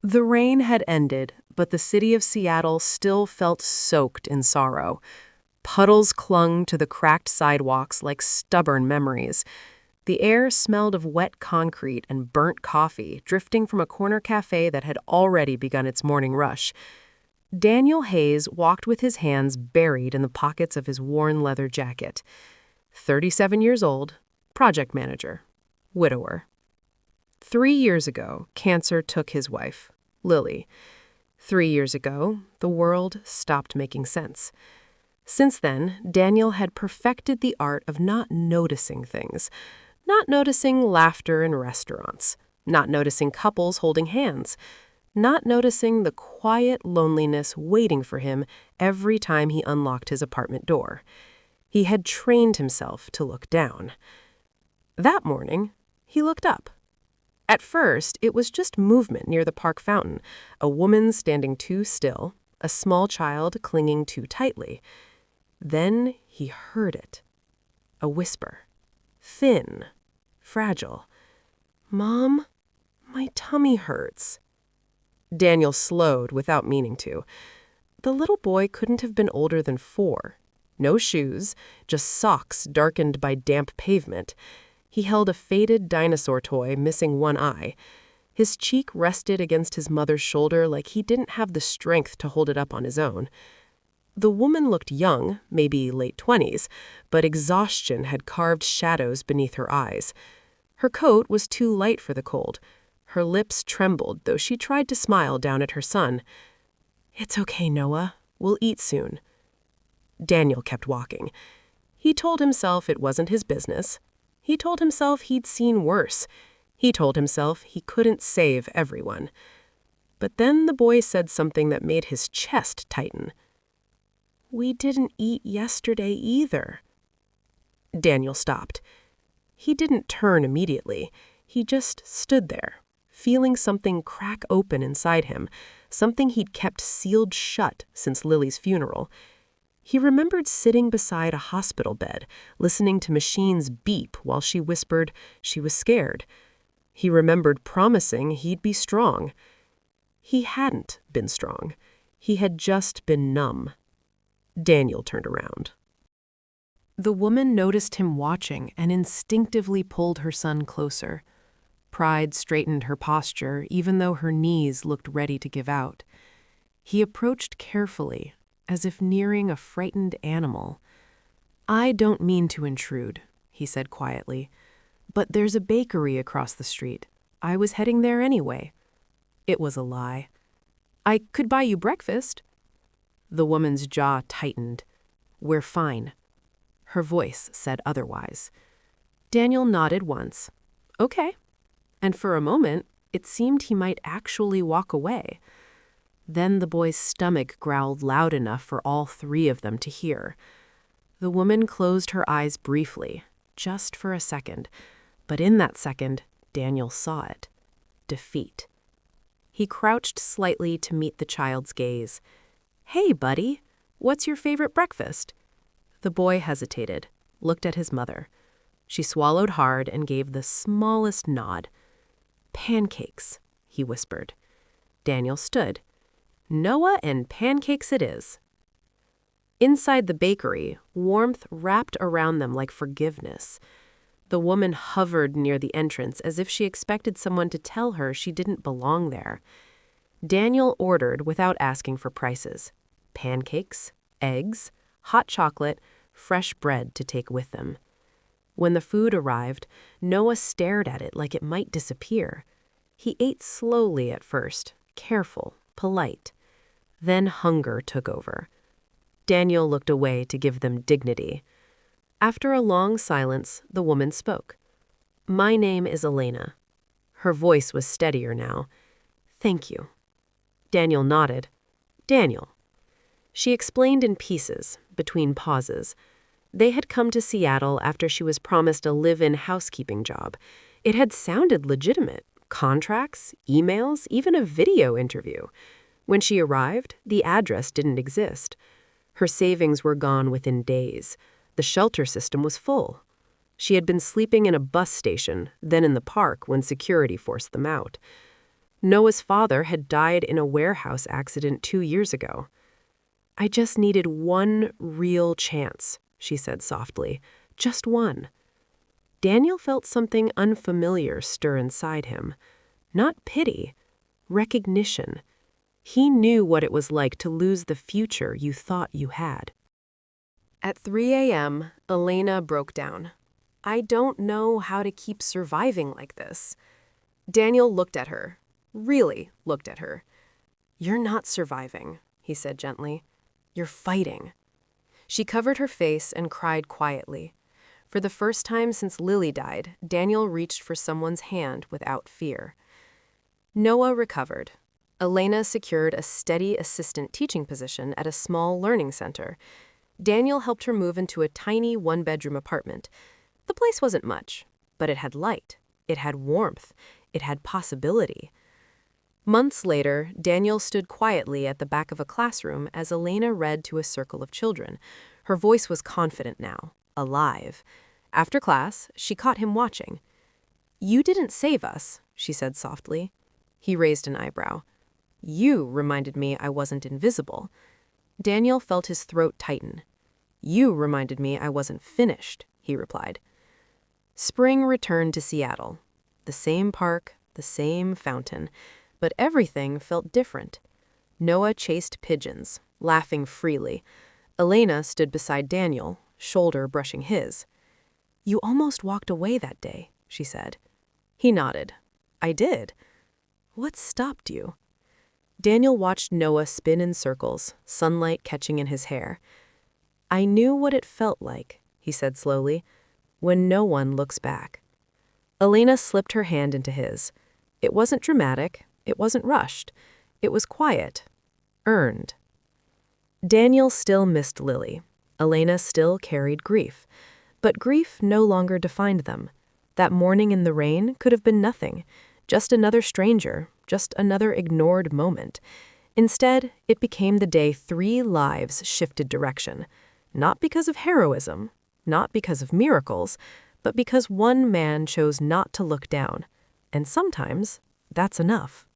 The rain had ended, but the city of Seattle still felt soaked in sorrow. Puddles clung to the cracked sidewalks like stubborn memories. The air smelled of wet concrete and burnt coffee drifting from a corner cafe that had already begun its morning rush. Daniel Hayes walked with his hands buried in the pockets of his worn leather jacket. 37 years old, project manager, widower. 3 years ago, cancer took his wife, Lily. 3 years ago, the world stopped making sense. Since then, Daniel had perfected the art of not noticing things. Not noticing laughter in restaurants. Not noticing couples holding hands. Not noticing the quiet loneliness waiting for him every time he unlocked his apartment door. He had trained himself to look down. That morning, he looked up. At first, it was just movement near the park fountain, a woman standing too still, a small child clinging too tightly. Then he heard it. A whisper. Thin. Fragile. "Mom, my tummy hurts." Daniel slowed without meaning to. The little boy couldn't have been older than 4. No shoes, just socks darkened by damp pavement. He held a faded dinosaur toy missing one eye. His cheek rested against his mother's shoulder like he didn't have the strength to hold it up on his own. The woman looked young, maybe late 20s, but exhaustion had carved shadows beneath her eyes. Her coat was too light for the cold. Her lips trembled, though she tried to smile down at her son. "It's okay, Noah. We'll eat soon." Daniel kept walking. He told himself it wasn't his business. He told himself he'd seen worse. He told himself he couldn't save everyone. But then the boy said something that made his chest tighten. "We didn't eat yesterday either." Daniel stopped. He didn't turn immediately. He just stood there, feeling something crack open inside him, something he'd kept sealed shut since Lily's funeral. He remembered sitting beside a hospital bed, listening to machines beep while she whispered she was scared. He remembered promising he'd be strong. He hadn't been strong. He had just been numb. Daniel turned around. The woman noticed him watching and instinctively pulled her son closer. Pride straightened her posture, even though her knees looked ready to give out. He approached carefully, as if nearing a frightened animal. "I don't mean to intrude," he said quietly, "but there's a bakery across the street. I was heading there anyway." It was a lie. "I could buy you breakfast." The woman's jaw tightened. "We're fine." Her voice said otherwise. Daniel nodded once. "Okay." And for a moment, it seemed he might actually walk away. Then the boy's stomach growled loud enough for all 3 of them to hear. The woman closed her eyes briefly, just for a second, but in that second, Daniel saw it. Defeat. He crouched slightly to meet the child's gaze. "Hey, buddy, what's your favorite breakfast?" The boy hesitated, looked at his mother. She swallowed hard and gave the smallest nod. "Pancakes," he whispered. Daniel stood. "Noah and pancakes it is." Inside the bakery, warmth wrapped around them like forgiveness. The woman hovered near the entrance as if she expected someone to tell her she didn't belong there. Daniel ordered without asking for prices. Pancakes, eggs, hot chocolate, fresh bread to take with them. When the food arrived, Noah stared at it like it might disappear. He ate slowly at first, careful, polite. Then hunger took over. Daniel looked away to give them dignity. After a long silence, the woman spoke. "My name is Elena." Her voice was steadier now. "Thank you." Daniel nodded. "Daniel." She explained in pieces, between pauses. They had come to Seattle after she was promised a live-in housekeeping job. It had sounded legitimate. Contracts, emails, even a video interview. When she arrived, the address didn't exist. Her savings were gone within days. The shelter system was full. She had been sleeping in a bus station, then in the park when security forced them out. Noah's father had died in a warehouse accident 2 years ago. "I just needed one real chance," she said softly. "Just one." Daniel felt something unfamiliar stir inside him. Not pity, recognition. He knew what it was like to lose the future you thought you had. At 3 a.m., Elena broke down. "I don't know how to keep surviving like this." Daniel looked at her, really looked at her. "You're not surviving," he said gently. "You're fighting." She covered her face and cried quietly. For the first time since Lily died, Daniel reached for someone's hand without fear. Noah recovered. Elena secured a steady assistant teaching position at a small learning center. Daniel helped her move into a tiny one-bedroom apartment. The place wasn't much, but it had light, it had warmth, it had possibility. Months later, Daniel stood quietly at the back of a classroom as Elena read to a circle of children. Her voice was confident now, alive. After class, she caught him watching. "You didn't save us," she said softly. He raised an eyebrow. "You reminded me I wasn't invisible." Daniel felt his throat tighten. "You reminded me I wasn't finished," he replied. Spring returned to Seattle. The same park, the same fountain, but everything felt different. Noah chased pigeons, laughing freely. Elena stood beside Daniel, shoulder brushing his. "You almost walked away that day," she said. He nodded. "I did." "What stopped you?" Daniel watched Noah spin in circles, sunlight catching in his hair. "I knew what it felt like," he said slowly, "when no one looks back." Elena slipped her hand into his. It wasn't dramatic, it wasn't rushed. It was quiet, earned. Daniel still missed Lily. Elena still carried grief. But grief no longer defined them. That morning in the rain could have been nothing, just another stranger, just another ignored moment. Instead, it became the day 3 lives shifted direction. Not because of heroism, not because of miracles, but because one man chose not to look down. And sometimes, that's enough.